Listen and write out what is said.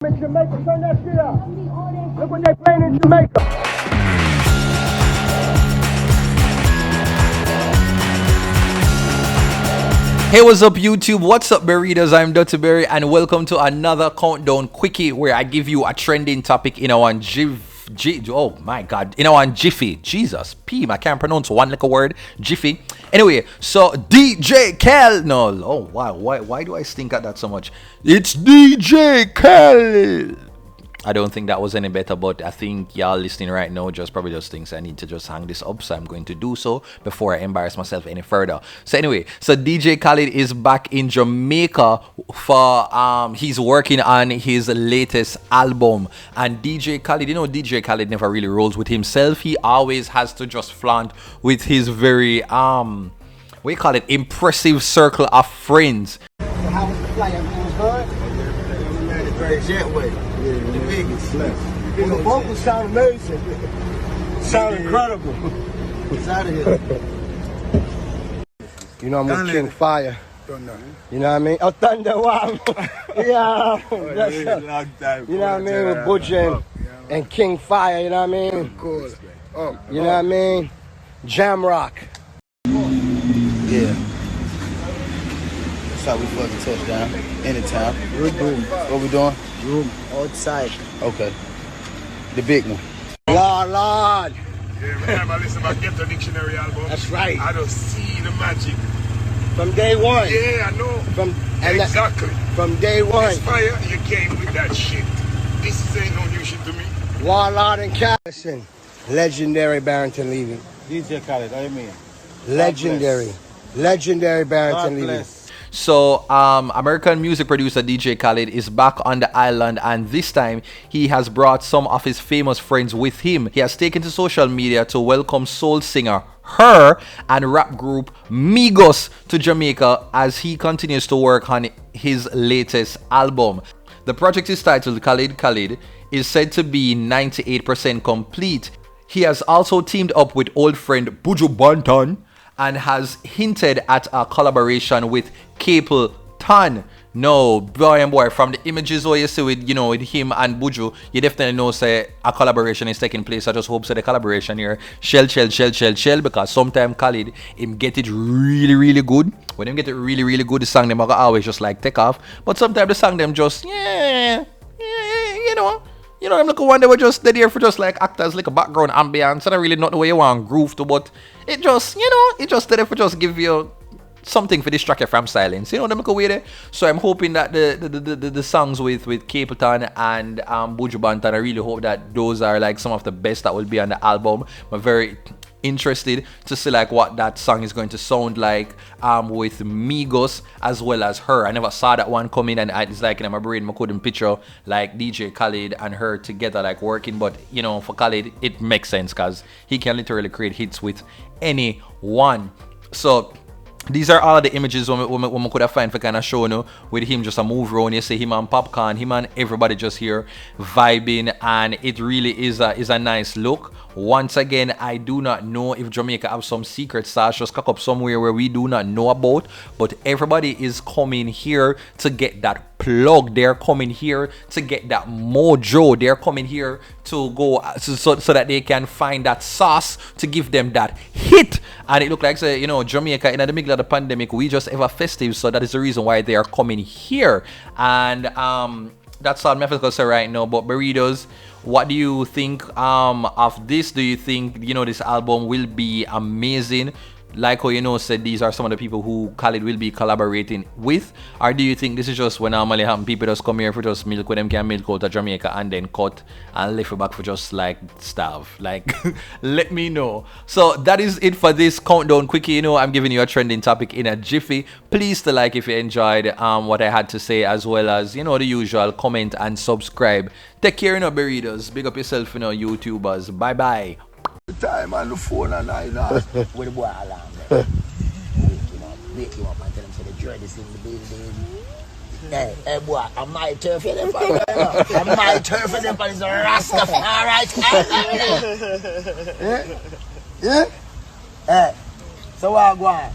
In Jamaica, turn that shit up. Look what they playing in Jamaica. Hey, what's up YouTube? What's up burritos? I'm Duttyberry and welcome to another countdown quickie where I give you a trending topic in our oh my god, in our Jiffy. Jesus, I can't pronounce one little word. Jiffy. Anyway, so DJ Khaled. No, oh wow, why do I stink at that so much? It's DJ Khaled. I don't think that was any better, but I think y'all listening right now probably just thinks I need to just hang this up, so I'm going to do so before I embarrass myself any further. So anyway, so DJ Khaled is back in Jamaica for he's working on his latest album. And DJ Khaled, you know, DJ Khaled never really rolls with himself. He always has to just flaunt with his very what do you call it, impressive circle of friends. So how was the flight? Everything was good? Great jetway. The biggest. Well, the vocals sound amazing. Sound incredible. It's out of here. You know I'm with King Fire. Thunder. You know what I mean? Oh, Thunder, wow. Yeah. You know what I mean? With Buju and King Fire, you know what I mean? Cool. You know what I mean? Jam Rock. Yeah. That's how we fucking touchdown. Anytime. What we doing? Room outside. Okay. The big one. Lord. Yeah, remember I listen about Get the Dictionary album. That's right. I don't see the magic. From day one. Yeah, I know. Exactly. From day one. This fire, you came with that shit. This ain't no new shit to me. Warlord and Callison. Legendary Barrington leaving. DJ Khaled, what do you mean? Legendary Barrington leaving. So, American music producer DJ Khaled is back on the island, and this time he has brought some of his famous friends with him. He has taken to social media to welcome soul singer Her and rap group Migos to Jamaica as he continues to work on his latest album. The project is titled Khaled is said to be 98% complete. He has also teamed up with old friend Buju Banton and has hinted at a collaboration with Capelton. No, boy, from the images where you see with, you know, with him and Buju, you definitely know say a collaboration is taking place. I just hope so the collaboration here shell, because sometimes Khaled him get it really good. When him get it really good, the song them always just like take off. But sometimes the song them just you know, them look one they were just there for just like actors like a background ambience, and I really not the way you want groove to, but it just, you know, it just there for just give you something for distract you from silence. You know, them look away there. So I'm hoping that the songs with Capelton and Buju Banton, I really hope that those are like some of the best that will be on the album. I'm very interested to see like what that song is going to sound like with Migos as well as Her. I never saw that one coming, and it's like in my brain I couldn't picture like DJ Khaled and Her together like working, but you know, for Khaled it makes sense because he can literally create hits with anyone. So these are all of the images we could have find for kind of show, you know, with him just a move around. You see him and Popcorn, him and everybody just here vibing, and it really is a nice look. Once again, I do not know if Jamaica have some secret sauce just cock up somewhere where we do not know about, but everybody is coming here to get that plug. They're coming here to get that mojo. They're coming here to go so that they can find that sauce to give them that hit. And it look like, say, you know, Jamaica in the middle of the pandemic, we just have a festive, so that is the reason why they are coming here. And that's all I'm going to say right now. But burritos, what do you think of this? Do you think, you know, this album will be amazing? Like how, you know, said these are some of the people who Khaled will be collaborating with, or do you think this is just what normally happen? People just come here for just milk with them can milk out of Jamaica and then cut and leave it back for just like starve? Like, let me know. So that is it for this countdown quickie. You know, I'm giving you a trending topic in a jiffy. Please to like if you enjoyed what I had to say, as well as, you know, the usual, comment and subscribe. Take care, you know, burritos. Big up yourself, you know, YouTubers. Bye bye. Time on the phone and I know. With the boy alarm there. Wake him up and tell him say the dread is in the building. Hey boy, I might turf for them, I might turf for them, but it's a Rastafari. Yeah? Hey, so what go on?